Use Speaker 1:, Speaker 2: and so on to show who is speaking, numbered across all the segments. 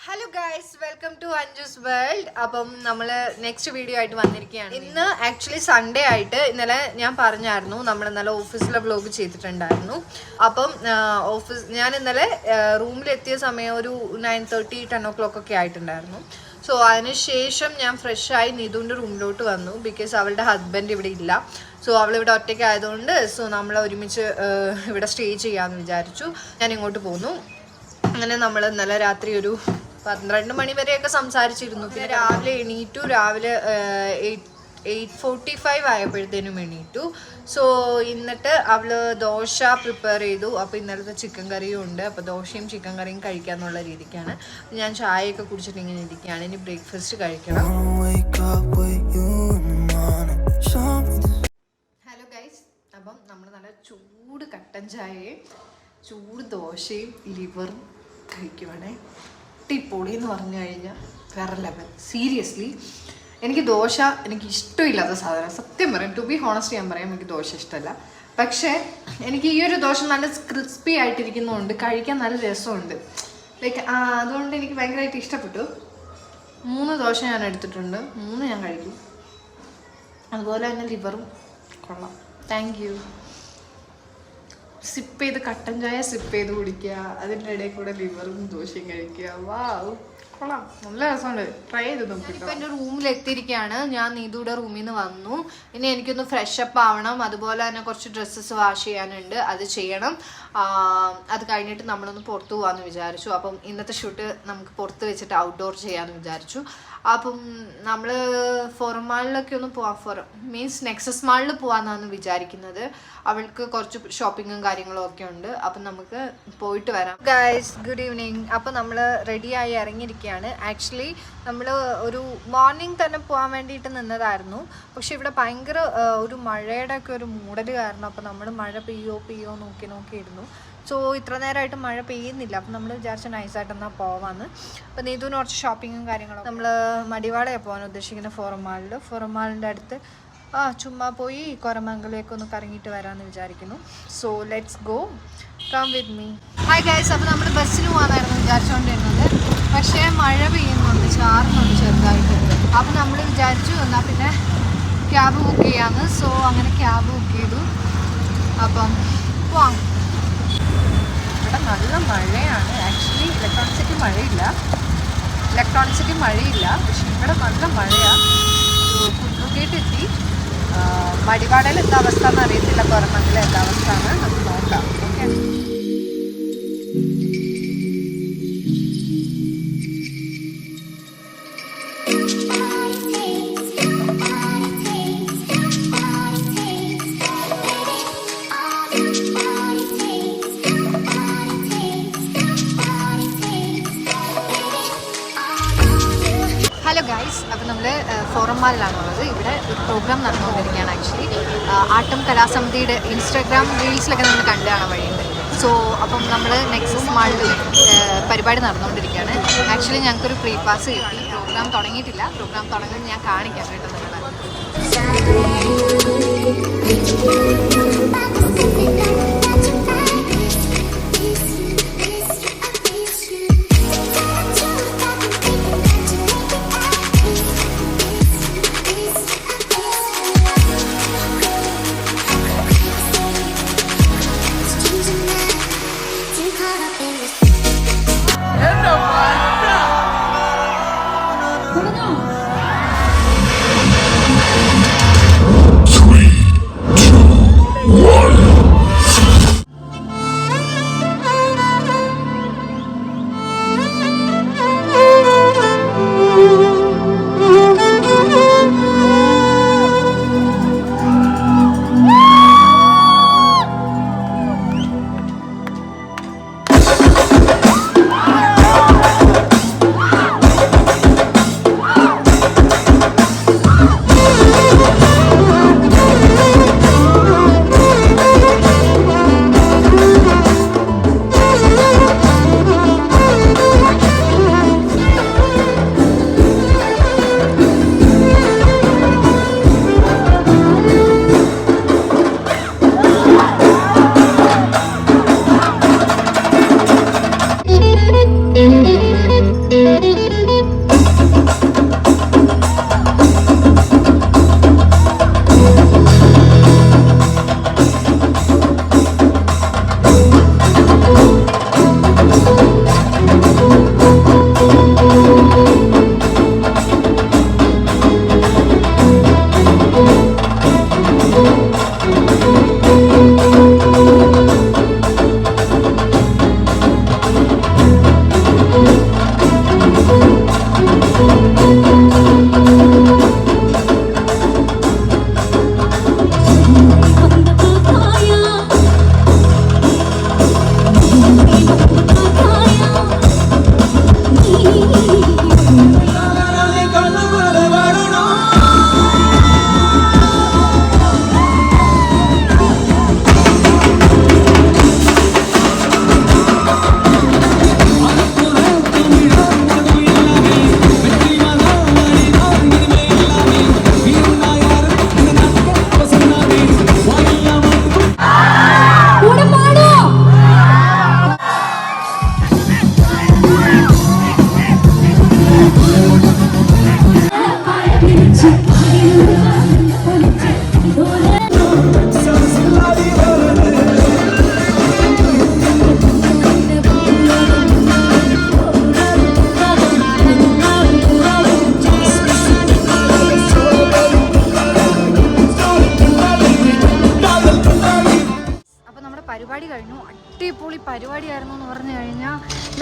Speaker 1: Hello guys, welcome to Anju's world. അപ്പം നമ്മൾ next video ആയിട്ട് വന്നിരിക്കുകയാണ്. ഇന്ന് ആക്ച്വലി സൺഡേ ആയിട്ട് ഇന്നലെ ഞാൻ പറഞ്ഞായിരുന്നു നമ്മൾ ഇന്നലെ ഓഫീസിലെ വ്ലോഗ് ചെയ്തിട്ടുണ്ടായിരുന്നു. അപ്പം ഞാൻ ഇന്നലെ റൂമിലെത്തിയ സമയം ഒരു 9:30 10 o'clock ഒക്കെ ആയിട്ടുണ്ടായിരുന്നു. സോ അതിനുശേഷം ഞാൻ ഫ്രഷായി നീതുവിൻ്റെ റൂമിലോട്ട് വന്നു. ബിക്കോസ് അവളുടെ ഹസ്ബൻഡ് ഇവിടെ ഇല്ല. സോ അവളിവിടെ ഒറ്റയ്ക്ക് ആയതുകൊണ്ട് നമ്മൾ ഒരുമിച്ച് ഇവിടെ സ്റ്റേ ചെയ്യാമെന്ന് വിചാരിച്ചു. ഞാൻ ഇങ്ങോട്ട് പോന്നു. അങ്ങനെ നമ്മൾ ഇന്നലെ രാത്രി ഒരു 12 മണി വരെയൊക്കെ സംസാരിച്ചിരുന്നു. പിന്നെ രാവിലെ എണീറ്റു. രാവിലെ 8:45 ആയപ്പോഴത്തേനും എണീറ്റു. സോ എന്നിട്ട് അവള് ദോശ പ്രിപ്പയർ ചെയ്തു. അപ്പോൾ ഇന്നലത്തെ ചിക്കൻ കറിയും ഉണ്ട്. അപ്പോൾ ദോശയും ചിക്കൻ കറിയും കഴിക്കാന്നുള്ള രീതിക്കാണ്. ഞാൻ ചായയൊക്കെ കുടിച്ചിട്ട് ഇങ്ങനെ ഇരിക്കുകയാണ്. ഇനി ബ്രേക്ക്ഫാസ്റ്റ് കഴിക്കണം. ഹലോ ഗൈസ്, അപ്പം നമ്മൾ നല്ല ചൂട് കട്ടൻ ചായയും ചൂട് ദോശയും ലിവറും കഴിക്കുവാണേ. പൊടി എന്ന് പറഞ്ഞു കഴിഞ്ഞാൽ വേറെ ലെവൽ. സീരിയസ്ലി എനിക്ക് ദോശ എനിക്ക് ഇഷ്ടമില്ലാത്ത സാധനം. സത്യം പറയാം, ടു ബി ഹോണസ്റ്റ് ഞാൻ പറയാം, എനിക്ക് ദോശ ഇഷ്ടമല്ല. പക്ഷേ എനിക്ക് ഈ ഒരു ദോശ നല്ല ക്രിസ്പി ആയിട്ടിരിക്കുന്നതുകൊണ്ട് കഴിക്കാൻ നല്ല രസമുണ്ട്. ലൈക്ക് അതുകൊണ്ട് എനിക്ക് ഭയങ്കരമായിട്ട് ഇഷ്ടപ്പെട്ടു. 3 ദോശ ഞാൻ എടുത്തിട്ടുണ്ട്. 3 ഞാൻ കഴിക്കും. അതുപോലെ തന്നെ ലിവറും കൊള്ളാം. Thank you. സിപ്പ് ചെയ്ത് കട്ടൻ ചായ സിപ്പ് ചെയ്ത് കുടിക്കുക, അതിൻ്റെ ഇടയിൽ കൂടെ ലിവറും ദോശയും കഴിക്കുക. വാവ്, കൊള്ളാം, നല്ല രസമുണ്ട്. ട്രൈ ചെയ്ത് നോക്കിട്ടോ. ഇപ്പം എൻ്റെ റൂമിൽ എത്തിയിരിക്കുകയാണ്. ഞാൻ നീതുയുടെ റൂമിൽ നിന്ന് വന്നു. ഇനി എനിക്കൊന്ന് ഫ്രഷപ്പ് ആവണം. അതുപോലെ തന്നെ കുറച്ച് ഡ്രസ്സസ് വാഷ് ചെയ്യാനുണ്ട്, അത് ചെയ്യണം. അത് കഴിഞ്ഞിട്ട് നമ്മളൊന്ന് പുറത്ത് പോകാമെന്ന് വിചാരിച്ചു. അപ്പം ഇന്നത്തെ ഷൂട്ട് നമുക്ക് പുറത്ത് വെച്ചിട്ട് ഔട്ട്ഡോർ ചെയ്യാമെന്ന് വിചാരിച്ചു. അപ്പം നമ്മൾ ഫോറം മാളിലൊക്കെ ഒന്ന് പോവാം. മീൻസ് നെക്സസ് മാളിൽ പോകാമെന്നാണ് വിചാരിക്കുന്നത്. അവൾക്ക് കുറച്ച് ഷോപ്പിങ്ങും കാര്യങ്ങളും ഒക്കെ ഉണ്ട്. അപ്പം നമുക്ക് പോയിട്ട് വരാം. Guys, good evening. അപ്പം നമ്മൾ റെഡിയായി ഇറങ്ങിയിരിക്കുകയാണ്. ആക്ച്വലി നമ്മൾ ഒരു മോർണിംഗ് തന്നെ പോകാൻ വേണ്ടിയിട്ട് നിന്നതായിരുന്നു. പക്ഷെ ഇവിടെ ഭയങ്കര ഒരു മഴയുടെ ഒക്കെ ഒരു മൂടൽ കാരണം അപ്പം നമ്മൾ മഴ പെയ്യോ നോക്കിയിരുന്നു. സോ ഇത്ര നേരമായിട്ട് മഴ പെയ്യുന്നില്ല. അപ്പം നമ്മൾ വിചാരിച്ച നൈസായിട്ട് എന്നാൽ പോവാന്ന്. അപ്പം നീതുവിന് കുറച്ച് ഷോപ്പിങ്ങും കാര്യങ്ങളും. നമ്മൾ മടിവാളയാണ് പോകാൻ ഉദ്ദേശിക്കുന്നത്. ഫോറം മാളിൻ്റെ അടുത്ത് ചുമ്മാ പോയി കോരമംഗലമൊക്കെ ഒന്ന് കറങ്ങിയിട്ട് വരാമെന്ന് വിചാരിക്കുന്നു. So let's go, come with me. Hi guys, അപ്പോൾ നമ്മൾ ബസ്സിന് പോകാനായിരുന്നു വിചാരിച്ചുകൊണ്ടിരുന്നത്. പക്ഷേ മഴ പെയ്യുന്നുണ്ട്, ചാറുന്നുണ്ട് ചെറുതായിട്ട്. അപ്പം നമ്മൾ വിചാരിച്ചു എന്നാൽ പിന്നെ ക്യാബ് ബുക്ക് ചെയ്യാമെന്ന്. സോ അങ്ങനെ ക്യാബ് ബുക്ക് ചെയ്തു. അപ്പം പോവാം. ഇവിടെ നല്ല മഴയാണ്. ആക്ച്വലി ഇലക്ട്രോണിക് സിറ്റി മഴയില്ല, പക്ഷെ ഇവിടെ നല്ല മഴയാണ്. കുന്നൂർഗേറ്റ് എത്തി. മടിവാടയിൽ എന്താ അവസ്ഥ എന്ന് അറിയത്തില്ല. കോരമംഗലം എന്താ അവസ്ഥ എന്ന് നമുക്ക് നോക്കാം. ഓക്കെ. ഹലോ ഗൈസ്, അപ്പോൾ നമ്മൾ ഫോറം മാളിലാണുള്ളത്. ഇവിടെ ഒരു പ്രോഗ്രാം നടന്നുകൊണ്ടിരിക്കുകയാണ്. ആക്ച്വലി ആട്ടം കലാസമിതിയുടെ ഇൻസ്റ്റാഗ്രാം റീൽസിലൊക്കെ നമ്മൾ കണ്ടു കാണാൻ വഴിയുണ്ട്. സോ അപ്പം നമ്മൾ നെക്സസ് മാളിൽ പരിപാടി നടന്നുകൊണ്ടിരിക്കുകയാണ്. ആക്ച്വലി ഞങ്ങൾക്കൊരു ഫ്രീ പാസ് കിട്ടി. പ്രോഗ്രാം തുടങ്ങിയിട്ടില്ല. പ്രോഗ്രാം തുടങ്ങുന്നത് ഞാൻ കാണിക്കാം കേട്ടോ നിങ്ങളെ.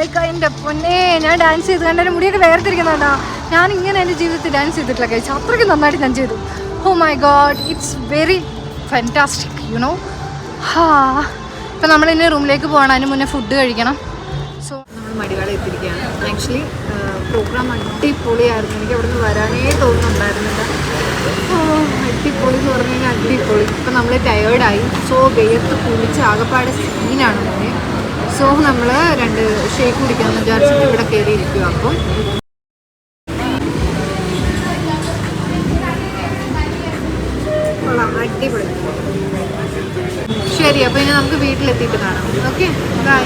Speaker 1: ലൈക്ക് എൻ്റെ പൊന്നെ ഞാൻ ഡാൻസ് ചെയ്ത് കണ്ട എൻ്റെ മുടിയൊക്കെ വേർതിരിക്കുന്നുണ്ടോ. ഞാൻ ഇങ്ങനെ എൻ്റെ ജീവിതത്തിൽ ഡാൻസ് ചെയ്തിട്ടില്ല കഴിച്ചു, അത്രയ്ക്ക് നന്നായിട്ട് ഞാൻ ചെയ്തു. Oh my god, it's very fantastic you know. ഇപ്പം നമ്മളിനി റൂമിലേക്ക് പോകണം, അതിന് മുന്നേ ഫുഡ് കഴിക്കണം. സോ നമ്മൾ മടിവാള എത്തിയിരിക്കുകയാണ്. ആക്ച്വലി പ്രോഗ്രാം അടിപൊളിയായിരുന്നു, എനിക്ക് അവിടെ നിന്ന് വരാനേ തോന്നുന്നുണ്ടായിരുന്നില്ല. അടിപൊളി എന്ന് പറഞ്ഞു കഴിഞ്ഞാൽ അടിപൊളി. ഇപ്പം നമ്മൾ ടയേർഡായി, സോ വേർത്ത് കുളിച്ച് ആകെപ്പാടെ സീനാണ് മോനെ. സോ നമ്മൾ 2 ഷേക്ക് കുടിക്കാമെന്ന് വിചാരിച്ചിട്ട് ഇവിടെ കയറിയിരിക്കുക. അപ്പം അടിപൊളി. ശരി, അപ്പോൾ ഇനി നമുക്ക് വീട്ടിലെത്തിയിട്ട് കാണാം. Okay, by.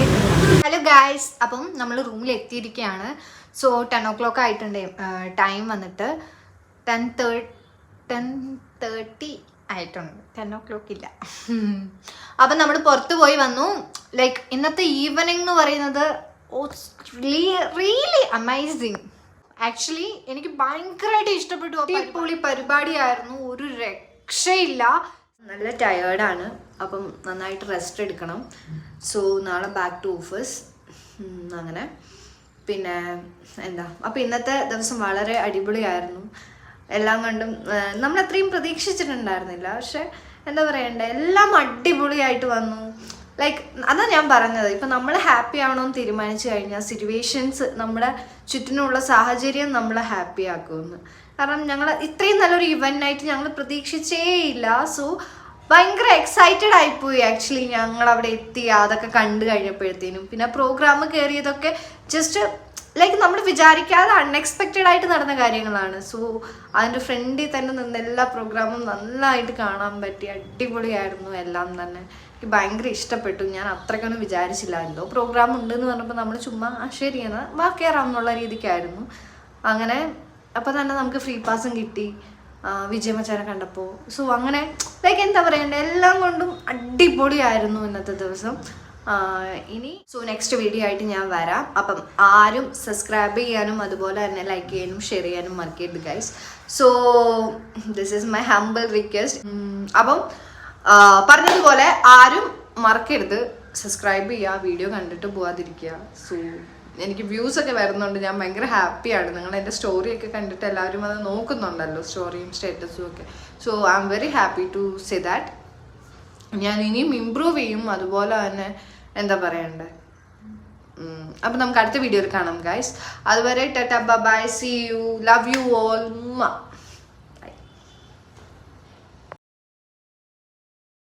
Speaker 1: ഹലോ ഗായ്സ്, അപ്പം നമ്മൾ റൂമിൽ എത്തിയിരിക്കുകയാണ്. സോ 10 o'clock ആയിട്ടുണ്ട്. ടൈം വന്നിട്ട് 10:30 ആയിട്ടുണ്ട്. 10 o'clock ഇല്ല. അപ്പം നമ്മൾ പുറത്ത് പോയി വന്നു. ലൈക്ക് ഇന്നത്തെ ഈവനിങ് എന്ന് പറയുന്നത് റിയലി അമേസിങ്. ആക്ച്വലി എനിക്ക് ഭയങ്കരമായിട്ട് ഇഷ്ടപ്പെട്ടു. അടിപൊളി പരിപാടിയായിരുന്നു, ഒരു രക്ഷയില്ല. നല്ല ടയേർഡാണ്, അപ്പം നന്നായിട്ട് റെസ്റ്റ് എടുക്കണം. സോ നാളെ ബാക്ക് ടു ഓഫീസ്. അങ്ങനെ പിന്നെ എന്താ, അപ്പം ഇന്നത്തെ ദിവസം വളരെ അടിപൊളിയായിരുന്നു. എല്ലാം കൊണ്ടും നമ്മൾ അത്രയും പ്രതീക്ഷിച്ചിട്ടുണ്ടായിരുന്നില്ല, പക്ഷെ എന്താ പറയണ്ടേ, എല്ലാം അടിപൊളിയായിട്ട് വന്നു. ലൈക്ക് അതാ ഞാൻ പറഞ്ഞത്, ഇപ്പം നമ്മൾ ഹാപ്പി ആവണമെന്ന് തീരുമാനിച്ചു കഴിഞ്ഞാൽ സിറ്റുവേഷൻസ്, നമ്മുടെ ചുറ്റിനുള്ള സാഹചര്യം നമ്മളെ ഹാപ്പി ആക്കുമെന്ന്. കാരണം ഞങ്ങൾ ഇത്രയും നല്ലൊരു ഇവൻ്റായിട്ട് ഞങ്ങൾ പ്രതീക്ഷിച്ചേയില്ല. സോ ഭയങ്കര എക്സൈറ്റഡ് ആയിപ്പോയി ആക്ച്വലി ഞങ്ങൾ അവിടെ എത്തി, അതൊക്കെ കണ്ടു കഴിഞ്ഞപ്പോഴത്തേനും. പിന്നെ പ്രോഗ്രാം കയറിയതൊക്കെ ജസ്റ്റ് ലൈക്ക് നമ്മൾ വിചാരിക്കാതെ അൺഎക്സ്പെക്റ്റഡ് ആയിട്ട് നടന്ന കാര്യങ്ങളാണ്. സോ അതിൻ്റെ ഫ്രണ്ടിൽ തന്നെ നിന്ന് എല്ലാ പ്രോഗ്രാമും നന്നായിട്ട് കാണാൻ പറ്റി. അടിപൊളിയായിരുന്നു എല്ലാം തന്നെ. എനിക്ക് ഭയങ്കര ഇഷ്ടപ്പെട്ടു. ഞാൻ അത്രയ്ക്കൊന്നും വിചാരിച്ചില്ല. എന്തോ പ്രോഗ്രാം ഉണ്ടെന്ന് പറഞ്ഞപ്പോൾ നമ്മൾ ചുമ്മാ ശരിയെന്ന് കയറാമെന്നുള്ള രീതിക്കായിരുന്നു. അങ്ങനെ അപ്പോൾ തന്നെ നമുക്ക് ഫ്രീ പാസും കിട്ടി വിജയമച്ചാനെ കണ്ടപ്പോൾ. സോ അങ്ങനെ ലൈക്ക് എന്താ പറയണ്ടേ, എല്ലാം കൊണ്ടും അടിപൊളിയായിരുന്നു ഇന്നത്തെ ദിവസം. ഇനി നെക്സ്റ്റ് വീഡിയോ ആയിട്ട് ഞാൻ വരാം. അപ്പം ആരും സബ്സ്ക്രൈബ് ചെയ്യാനും അതുപോലെ തന്നെ ലൈക്ക് ചെയ്യാനും ഷെയർ ചെയ്യാനും മറക്കരുത് guys. So this is my humble request. അപ്പം പറഞ്ഞതുപോലെ ആരും മറക്കരുത് സബ്സ്ക്രൈബ് ചെയ്യുക, വീഡിയോ കണ്ടിട്ട് പോകാതിരിക്കുക. സോ എനിക്ക് വ്യൂസ് ഒക്കെ വരുന്നുണ്ട്, ഞാൻ ഭയങ്കര ഹാപ്പിയാണ്. നിങ്ങൾ എൻ്റെ സ്റ്റോറിയൊക്കെ കണ്ടിട്ട് എല്ലാവരും അത് നോക്കുന്നുണ്ടല്ലോ, സ്റ്റോറിയും സ്റ്റാറ്റസും ഒക്കെ. So I am very happy to say that. ഞാൻ ഇനിയും ഇമ്പ്രൂവ് ചെയ്യും. അതുപോലെ തന്നെ എന്താ പറയണ്ടേ, അപ്പം നമുക്ക് അടുത്ത വീഡിയോയിൽ കാണാം ഗൈസ്. അതുവരെ tata bye, see you, love you all.